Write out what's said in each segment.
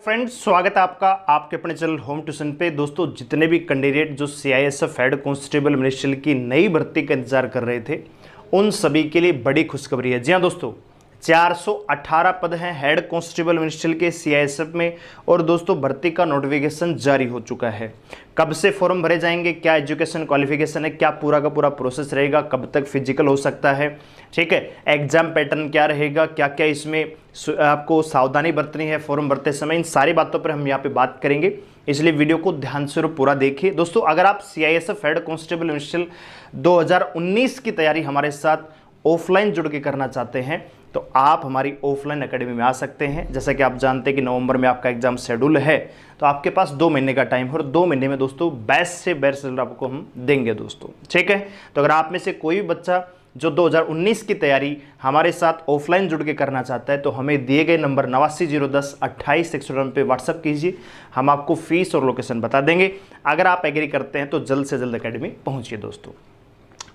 Friends, स्वागत है आपका आपके अपने चैनल होम ट्यूशन पे। दोस्तों, जितने भी कैंडिडेट जो सीआईएसएफ हेड कांस्टेबल मिनिस्ट्रियल की नई भर्ती का इंतजार कर रहे थे, उन सभी के लिए बड़ी खुशखबरी है। जी हाँ दोस्तों, 418 पद हैं हेड कांस्टेबल मिनिस्ट्रियल के सीआईएसएफ में। और दोस्तों, भर्ती का नोटिफिकेशन जारी हो चुका है। कब से फॉर्म भरे जाएंगे, क्या एजुकेशन क्वालिफिकेशन है, क्या पूरा का पूरा प्रोसेस रहेगा, कब तक फिजिकल हो सकता है, ठीक है, एग्जाम पैटर्न क्या रहेगा, क्या क्या इसमें आपको सावधानी बरतनी है फॉर्म भरते समय, इन सारी बातों पर हम यहाँ पे बात करेंगे। इसलिए वीडियो को ध्यान से पूरा देखिए। दोस्तों, अगर आप सीआईएसएफ हेड कांस्टेबल मिनिस्ट्रियल 2019 की तैयारी हमारे साथ ऑफलाइन जुड़ के करना चाहते हैं तो आप हमारी ऑफलाइन एकेडमी में आ सकते हैं। जैसा कि आप जानते हैं कि नवंबर में आपका एग्जाम शेड्यूल है, तो आपके पास 2 महीने का टाइम है और 2 महीने में दोस्तों बेस्ट से बेस्ट रिजल्ट आपको हम देंगे दोस्तों, ठीक है। तो अगर आप में से कोई भी बच्चा जो 2019 की तैयारी हमारे साथ ऑफलाइन जुड़ के करना चाहता है तो हमें दिए गए नंबर 8901102861 पे व्हाट्सअप कीजिए। हम आपको फीस और लोकेशन बता देंगे। अगर आप एग्री करते हैं तो जल्द से जल्द एकेडमी पहुंचिए दोस्तों।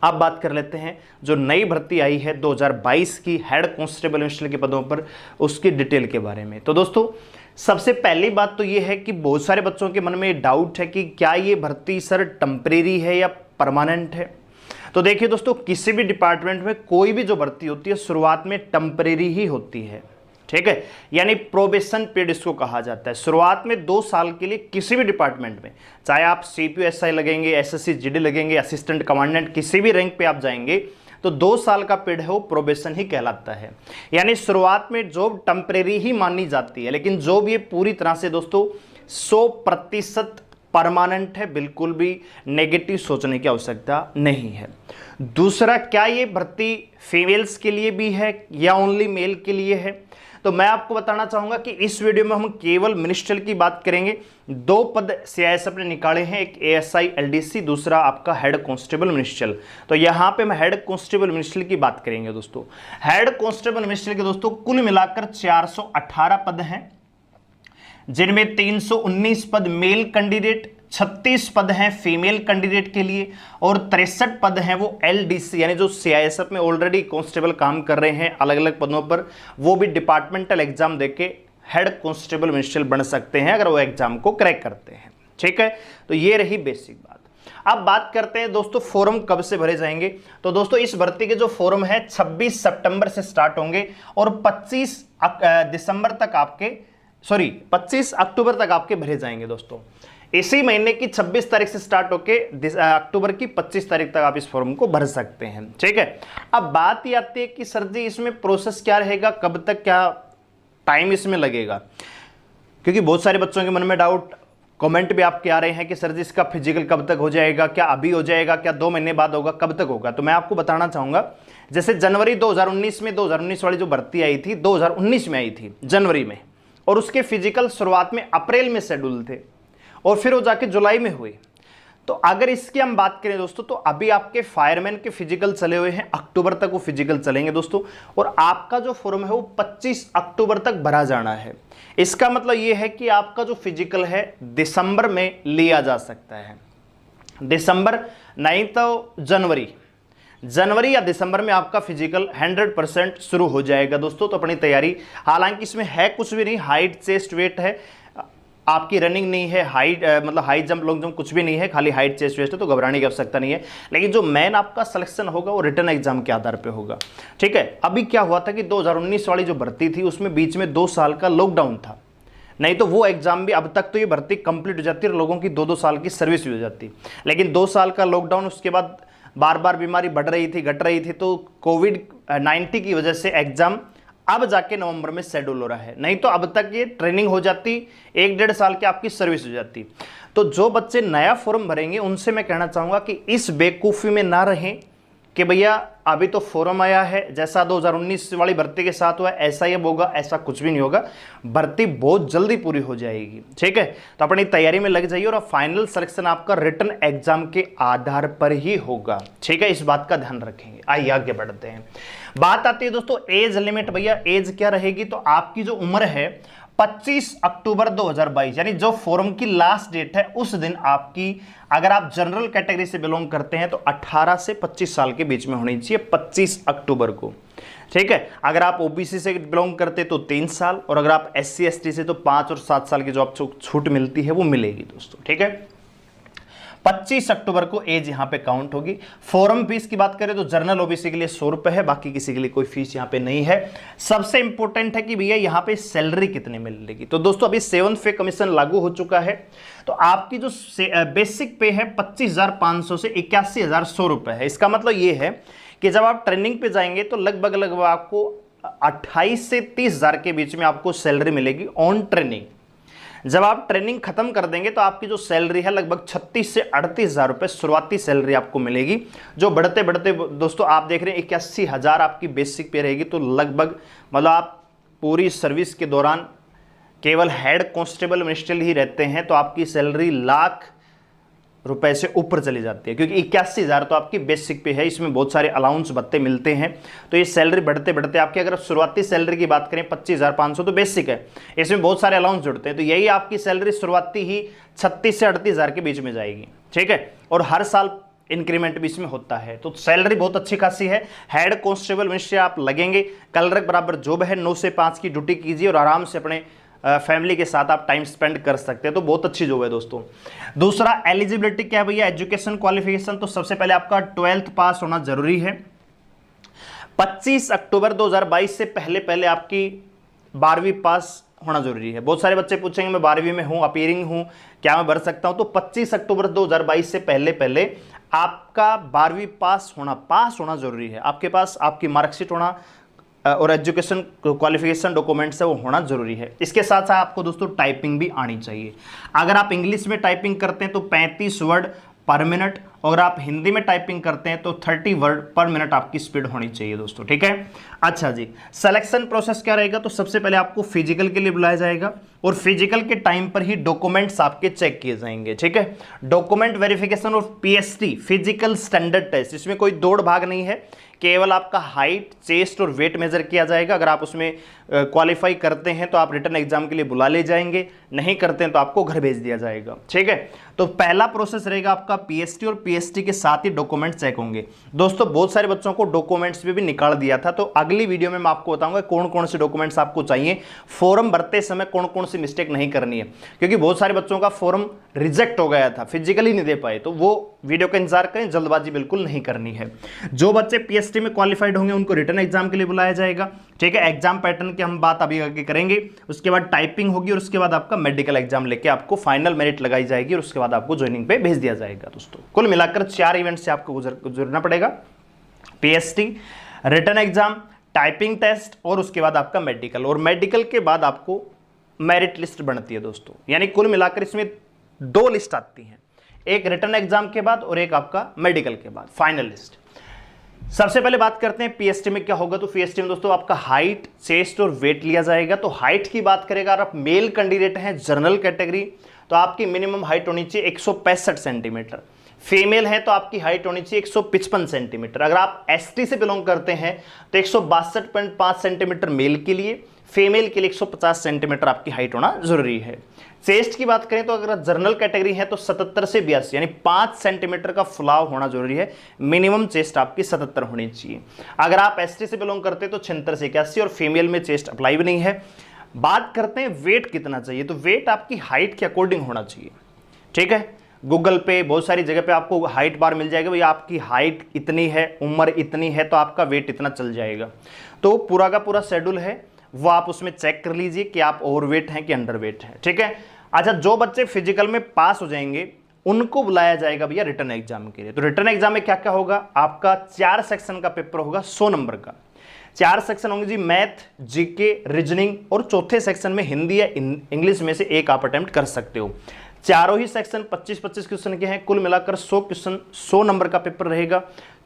अब बात कर लेते हैं जो नई भर्ती आई है 2022 की हेड कांस्टेबल मिनिस्ट्रियल के पदों पर, उसकी डिटेल के बारे में। तो दोस्तों, सबसे पहली बात तो ये है कि बहुत सारे बच्चों के मन में डाउट है कि क्या ये भर्ती सर टेम्परेरी है या परमानेंट है। तो देखिए दोस्तों, किसी भी डिपार्टमेंट में कोई भी जो भर्ती होती है शुरुआत में टेम्परेरी ही होती है, ठीक है, यानी प्रोबेशन पीरियड इसको कहा जाता है। शुरुआत में 2 साल के लिए किसी भी डिपार्टमेंट में, चाहे आप सीपीओ-एसआई लगेंगे, एसएससी जीडी लगेंगे, असिस्टेंट कमांडेंट, किसी भी रैंक पे आप जाएंगे तो 2 साल का पीरियड है वो प्रोबेशन ही कहलाता है। यानी शुरुआत में जॉब टेम्परेरी ही मानी जाती है, लेकिन जॉब ये पूरी तरह से दोस्तों 100% परमानेंट है। बिल्कुल भी नेगेटिव सोचने की आवश्यकता नहीं है। दूसरा, क्या ये भर्ती फीमेल्स के लिए भी है या ओनली मेल के लिए है, तो मैं आपको बताना चाहूंगा कि इस वीडियो में हम केवल मिनिस्ट्रियल की बात करेंगे। 2 पद सीआईएसएफ ने निकाले हैं, एक एएसआई एलडीसी, दूसरा आपका हेड कांस्टेबल मिनिस्ट्रियल। तो यहां पे हम हेड कांस्टेबल मिनिस्ट्रियल की बात करेंगे दोस्तों। हेड कांस्टेबल मिनिस्ट्रियल के दोस्तों कुल मिलाकर 418 पद हैं, जिनमें 319 पद मेल कैंडिडेट, 36 पद हैं फीमेल कैंडिडेट के लिए और 63 पद हैं वो एलडीसी, यानी जो सीआईएसएफ में ऑलरेडी कांस्टेबल काम कर रहे हैं अलग अलग पदों पर, वो भी डिपार्टमेंटल एग्जाम देके हेड कांस्टेबल मिनिस्ट्रियल बन सकते हैं अगर वो एग्जाम को क्रैक करते हैं, ठीक है। तो ये रही बेसिक बात। अब बात करते हैं दोस्तों फॉर्म कब से भरे जाएंगे। तो दोस्तों, इस भर्ती के जो फॉर्म है 26 सितंबर से स्टार्ट होंगे और 25 अक्टूबर तक आपके भरे जाएंगे दोस्तों। इसी महीने की 26 तारीख से स्टार्ट होके अक्टूबर की 25 तारीख तक आप इस फॉर्म को भर सकते हैं, ठीक है। अब बात ये आती है कि सर जी इसमें प्रोसेस क्या रहेगा, कब तक क्या टाइम इसमें लगेगा, क्योंकि बहुत सारे बच्चों के मन में डाउट, कमेंट भी आपके आ रहे हैं कि सर जी इसका फिजिकल कब तक हो जाएगा, क्या अभी हो जाएगा, क्या 2 महीने बाद होगा, कब तक होगा। तो मैं आपको बताना चाहूंगा, जैसे जनवरी 2019 में 2019 वाली जो भर्ती आई थी 2019 में आई थी जनवरी में, और उसके फिजिकल शुरुआत में अप्रैल में शेड्यूल थे और फिर वो जाके जुलाई में हुए। तो अगर इसकी हम बात करें दोस्तों, तो अभी आपके फायरमैन के फिजिकल चले हुए हैं, अक्टूबर तक वो फिजिकल चलेंगे दोस्तों, और आपका जो फॉर्म है वो 25 अक्टूबर तक भरा जाना है। इसका मतलब ये है कि आपका जो फिजिकल है दिसंबर में लिया जा सकता है। दिसंबर नहीं तो जनवरी या दिसंबर में आपका फिजिकल 100% शुरू हो जाएगा दोस्तों। तो अपनी तैयारी, हालांकि इसमें है कुछ भी नहीं, हाइट चेस्ट वेट है, आपकी रनिंग नहीं है, हाइट मतलब हाई जंप लॉन्ग जंप कुछ भी नहीं है, खाली हाइट चेस्ट वेस्ट है, तो घबराने की आवश्यकता नहीं है। लेकिन जो मेन आपका सिलेक्शन होगा वो रिटन एग्जाम के आधार पे होगा, ठीक है। अभी क्या हुआ था कि 2019 वाली जो भर्ती थी उसमें बीच में 2 साल का लॉकडाउन था, नहीं तो वो एग्जाम भी, अब तक तो ये भर्ती कंप्लीट हो जाती है, लोगों की 2-2 साल की सर्विस भी हो जाती, लेकिन 2 साल का लॉकडाउन, उसके बाद बार बार बीमारी बढ़ रही थी, घट रही थी, तो कोविड-19 की वजह से एग्जाम अब जाके नवंबर में शेड्यूल हो रहा है। नहीं तो अब तक ये ट्रेनिंग हो जाती, 1-1.5 साल की आपकी सर्विस हो जाती। तो जो बच्चे नया फॉर्म भरेंगे उनसे मैं कहना चाहूँगा कि इस बेवकूफ़ी में ना रहें कि भैया अभी तो फॉर्म आया है, जैसा 2019 वाली भर्ती के साथ हुआ ऐसा ही अब होगा, ऐसा कुछ भी नहीं होगा। भर्ती बहुत जल्दी पूरी हो जाएगी, ठीक है। तो अपनी तैयारी में लग जाइए और फाइनल सिलेक्शन आपका रिटन एग्जाम के आधार पर ही होगा, ठीक है। इस बात का ध्यान रखेंगे। आइए आगे बढ़ते हैं। बात आती है दोस्तों एज लिमिट। भैया एज क्या रहेगी, तो आपकी जो उम्र है 25 अक्टूबर 2022, यानी जो फॉर्म की लास्ट डेट है उस दिन आपकी, अगर आप जनरल कैटेगरी से बिलोंग करते हैं तो 18 से 25 साल के बीच में होनी चाहिए 25 अक्टूबर को। ठीक है, अगर आप ओबीसी से बिलोंग करते तो 3 साल, और अगर आप SC ST से तो 5 और 7 साल की जो आपको छूट मिलती है वो मिलेगी दोस्तों। ठीक है, 25 अक्टूबर को एज यहां पे काउंट होगी। फॉर्म फीस की बात करें तो जनरल ओबीसी के लिए 100 रुपए है, बाकी किसी के लिए कोई फीस यहां पे नहीं है। सबसे इंपॉर्टेंट है कि भैया यहां पे सैलरी कितनी मिलेगी। तो दोस्तों अभी 7th पे कमीशन लागू हो चुका है, तो आपकी जो बेसिक पे है 25,500 से 81,100 रुपए है। इसका मतलब ये है कि जब आप ट्रेनिंग पे जाएंगे तो लगभग आपको 28 से 30,000 के बीच में आपको सैलरी मिलेगी ऑन ट्रेनिंग। जब आप ट्रेनिंग खत्म कर देंगे तो आपकी जो सैलरी है लगभग 36 से 38,000 रुपए शुरुआती सैलरी आपको मिलेगी, जो बढ़ते बढ़ते दोस्तों आप देख रहे हैं 81,000 आपकी बेसिक पे रहेगी। तो लगभग मतलब आप पूरी सर्विस के दौरान केवल हेड कांस्टेबल मिनिस्ट्रियल ही रहते हैं तो आपकी सैलरी लाख रुपए से ऊपर चली जाती है, क्योंकि 81,000 तो आपकी बेसिक पे है, इसमें बहुत सारे अलाउंस भत्ते मिलते हैं। तो ये सैलरी बढ़ते बढ़ते आपकी, अगर शुरुआती सैलरी की बात करें 25,500 तो बेसिक है, इसमें बहुत सारे अलाउंस जुड़ते हैं, तो यही आपकी सैलरी शुरुआती ही 36 से 38,000 के बीच में जाएगी। ठीक है, और हर साल इंक्रीमेंट भी इसमें होता है, तो सैलरी बहुत अच्छी खासी है। हेड कांस्टेबल मिनिस्ट्री आप लगेंगे, कलर बराबर जॉब है, 9 से 5 की ड्यूटी कीजिए और आराम से अपने फैमिली के साथ आप टाइम स्पेंड कर सकते हैं, तो बहुत अच्छी जॉब है दोस्तों। दूसरा एलिजिबिलिटी क्या है भैया, एजुकेशन क्वालिफिकेशन, तो सबसे पहले आपका 12th पास होना जरूरी है। 25 अक्टूबर 2022 से पहले आपकी 12वीं पास होना जरूरी है। बहुत सारे बच्चे पूछेंगे मैं 12वीं में हूं, अपीयरिंग हूं, क्या मैं भर सकता हूं? तो 25 अक्टूबर 2022 से पहले आपका 12वीं पास होना जरूरी है। आपके पास आपकी मार्कशीट होना और एजुकेशन क्वालिफिकेशन डॉक्यूमेंट्स है वो होना जरूरी है। इसके साथ साथ आपको दोस्तों टाइपिंग भी आनी चाहिए। अगर आप इंग्लिश में टाइपिंग करते हैं तो 35 वर्ड पर मिनट, और आप हिंदी में टाइपिंग करते हैं तो 30 वर्ड पर मिनट आपकी स्पीड होनी चाहिए दोस्तों। ठीक है, अच्छा जी, सिलेक्शन प्रोसेस क्या रहेगा? तो सबसे पहले आपको फिजिकल के लिए बुलाया जाएगा और फिजिकल के टाइम पर ही डॉक्यूमेंट्स आपके चेक किए जाएंगे। ठीक है, डॉक्यूमेंट वेरिफिकेशन और PST फिजिकल स्टैंडर्ड टेस्ट, इसमें कोई दौड़ भाग नहीं है, केवल आपका हाइट, चेस्ट और वेट मेजर किया जाएगा। अगर आप उसमें क्वालिफाई करते हैं तो आप रिटर्न एग्जाम के लिए बुला ले जाएंगे, नहीं करते हैं तो आपको घर भेज दिया जाएगा। ठीक है, तो पहला प्रोसेस रहेगा आपका PST, और PST के साथ ही डॉक्यूमेंट चेक होंगे। दोस्तों बहुत सारे बच्चों को डॉक्यूमेंट्स भी निकाल दिया था, तो अगली वीडियो में मैं आपको बताऊंगा कौन कौन से डॉक्यूमेंट्स आपको चाहिए, फॉर्म भरते समय कौन कौन सी मिस्टेक नहीं करनी है, क्योंकि बहुत सारे बच्चों का फॉर्म रिजेक्ट हो गया था, फिजिकली नहीं दे पाए, तो वो वीडियो का इंतजार करें, जल्दबाजी बिल्कुल नहीं करनी है। जो बच्चे PST में क्वालिफाइड होंगे उनको रिटर्न एग्जाम के लिए बुलाया जाएगा। ठीक है, एग्जाम पैटर्न की हम बात अभी आगे करेंगे। उसके बाद टाइपिंग होगी और उसके बाद आपका मेडिकल एग्जाम लेके आपको फाइनल मेरिट लगाई जाएगी और उसके बाद आपको ज्वाइनिंग पे भेज दिया जाएगा। दोस्तों कुल मिलाकर 4 इवेंट से आपको गुजरना पड़ेगा, PST, return exam, typing test और उसके बाद आपका मेडिकल, और मेडिकल के बाद आपको मेरिट लिस्ट बनती है दोस्तों। यानी कुल मिलाकर इसमें 2 लिस्ट आती हैं, एक रिटर्न एग्जाम के बाद और एक आपका मेडिकल के बाद फाइनल लिस्ट। सबसे पहले बात करते हैं PST में क्या होगा। तो PST में दोस्तों आपका हाइट, चेस्ट और वेट लिया जाएगा। तो हाइट की बात करेगा, अगर आप मेल कैंडिडेट हैं जनरल कैटेगरी तो आपकी मिनिमम हाइट होनी चाहिए 165 सेंटीमीटर, फीमेल है तो आपकी हाइट होनी चाहिए 155 सेंटीमीटर। अगर आप ST से बिलोंग करते हैं तो 162.5 सेंटीमीटर मेल के लिए, फीमेल के लिए 150 सेंटीमीटर आपकी हाइट होना जरूरी है। चेस्ट की बात करें तो अगर जनरल कैटेगरी है तो 77 से 82 यानी 5 सेंटीमीटर का फुलाव होना जरूरी है, मिनिमम चेस्ट आपकी 77 होनी चाहिए। अगर आप ST से बिलोंग करते हैं तो 76 से 81, और फीमेल में चेस्ट अप्लाई भी नहीं है। बात करते हैं वेट कितना चाहिए, तो वेट आपकी हाइट के अकॉर्डिंग होना चाहिए। ठीक है, गूगल पे बहुत सारी जगह पे आपको हाइट बार मिल जाएगा, भैया आपकी हाइट इतनी है, उम्र इतनी है तो आपका वेट इतना चल जाएगा। तो पूरा का पूरा शेड्यूल है वो आप उसमें चेक कर लीजिए कि आप ओवरवेट हैं कि अंडरवेट हैं। ठीक है, अच्छा, जो बच्चे फिजिकल में पास हो जाएंगे उनको बुलाया जाएगा भैया रिटर्न एग्जाम के लिए। तो रिटर्न एग्जाम में क्या क्या होगा, आपका 4 सेक्शन का पेपर होगा 100 नंबर का। 4 सेक्शन होंगे जी, मैथ, जीके, रीजनिंग, और चौथे सेक्शन में हिंदी या इंग्लिश में से एक आप अटेम्प्ट कर सकते हो। चारों ही सेक्शन 25-25 क्वेश्चन के हैं, कुल मिलाकर 100 क्वेश्चन 100 नंबर का पेपर रहेगा।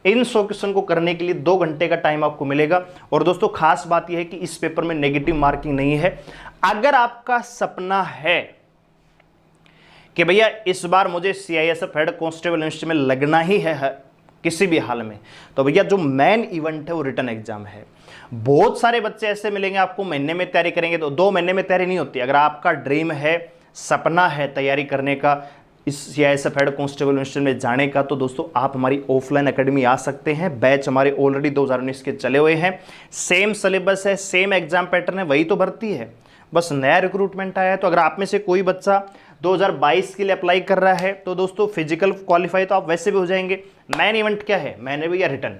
इन 100 क्वेश्चन को करने के लिए 2 घंटे का टाइम आपको मिलेगा। और दोस्तों खास बात यह है कि इस पेपर में नेगेटिव मार्किंग नहीं है। अगर आपका सपना है कि भैया इस बार मुझे CISF हेड कांस्टेबल मिनिस्ट्री में लगना ही है किसी भी हाल में। तो भैया जो मेन इवेंट है वो रिटर्न एग्जाम है। बहुत सारे बच्चे ऐसे मिलेंगे आपको महीने में तैयारी करेंगे, तो 2 महीने में तैयारी नहीं होती। अगर आपका ड्रीम है, सपना है तैयारी करने का, इस सीआईएसएफ हेड कांस्टेबल मिशन में जाने का, तो दोस्तों आप हमारी ऑफलाइन एकेडमी आ सकते हैं। बैच हमारे ऑलरेडी 2019 के चले हुए हैं। सेम सिलेबस है, सेम एग्जाम पैटर्न है, वही तो भर्ती है, बस नया रिक्रूटमेंट आया है। तो अगर आप में से कोई बच्चा 2022 के लिए अप्लाई कर रहा है तो दोस्तों फिजिकल क्वालिफाई तो आप वैसे भी हो जाएंगे। मेन इवेंट क्या है? मैंने भी या रिटर्न।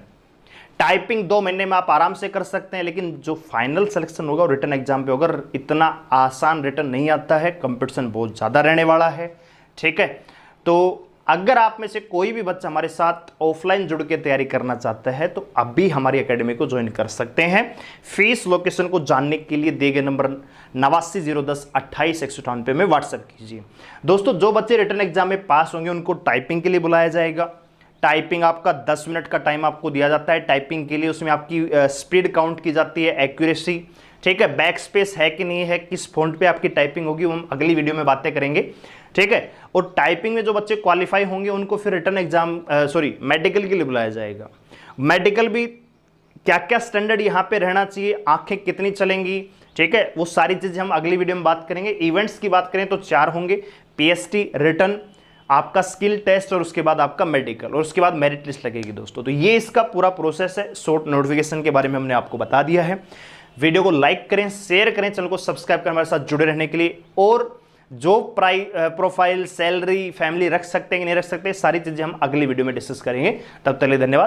टाइपिंग 2 महीने में आप आराम से कर सकते हैं, लेकिन जो फाइनल सिलेक्शन होगा वो रिटर्न एग्जाम पे होगा। इतना आसान रिटर्न नहीं आता है, कंपटीशन बहुत ज़्यादा रहने वाला है, ठीक है। तो अगर आप में से कोई भी बच्चा हमारे साथ ऑफलाइन जुड़ के तैयारी करना चाहता है तो अभी हमारी एकेडमी को ज्वाइन कर सकते हैं। फीस लोकेशन को जानने के लिए दिए गए नंबर 8901102858 पे में व्हाट्सएप कीजिए। दोस्तों जो बच्चे रिटर्न एग्जाम में पास होंगे उनको टाइपिंग के लिए बुलाया जाएगा। टाइपिंग आपका 10 मिनट का टाइम आपको दिया जाता है टाइपिंग के लिए। उसमें आपकी स्पीड काउंट की जाती है, एक्यूरेसी, ठीक है, बैक स्पेस है कि नहीं है, किस फॉन्ट पे आपकी टाइपिंग होगी, वो हम अगली वीडियो में बातें करेंगे, ठीक है। और टाइपिंग में जो बच्चे क्वालिफाई होंगे उनको फिर रिटर्न एग्जाम मेडिकल के लिए बुलाया जाएगा। मेडिकल भी क्या क्या स्टैंडर्ड यहाँ पे रहना चाहिए, आंखें कितनी चलेंगी, ठीक है, वो सारी चीजें हम अगली वीडियो में बात करेंगे। इवेंट्स की बात करें तो 4 होंगे, पीएसटी, रिटर्न, आपका स्किल टेस्ट और उसके बाद आपका मेडिकल, और उसके बाद मेरिट लिस्ट लगेगी दोस्तों। तो ये इसका पूरा प्रोसेस है। शॉर्ट नोटिफिकेशन के बारे में हमने आपको बता दिया है। वीडियो को लाइक करें, शेयर करें, चैनल को सब्सक्राइब करें हमारे साथ जुड़े रहने के लिए। और जो प्रोफाइल, सैलरी, फैमिली रख सकते हैं कि नहीं रख सकते, सारी चीजें हम अगली वीडियो में डिस्कस करेंगे। तब तक के लिए धन्यवाद।